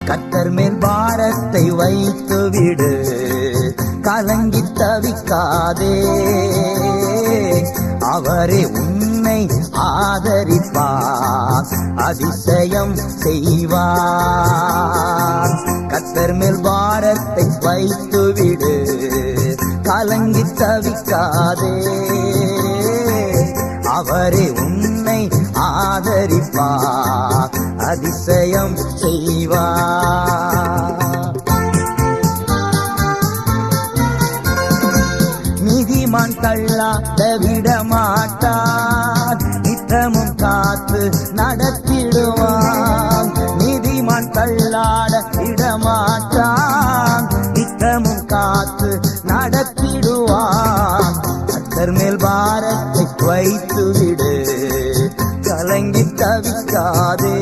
கர்த்தர் மேல் பாரத்தை வைத்து விடு, கலங்கி தவிக்காதே. அவரே உன்னை ஆதரிப்பார், அதிசயம் செய்வார். கர்த்தர் மேல் பாரத்தை வைத்து விடு, கலங்கி தவிக்காதே. அவரே உன்னை ஆதரிப்பார், அதிசயம் செய்வார். நீதிமான் தள்ளாட விடமாட்டார், நித்தமும் காத்து நடத்திடுவான். நீதிமான் தள்ளாட விடமாட்டான், நித்தமும் காத்து நடத்திடுவான். கர்த்தர் மேல் பாரத்தை வைத்து விடு, கலங்கி தவிக்காதே.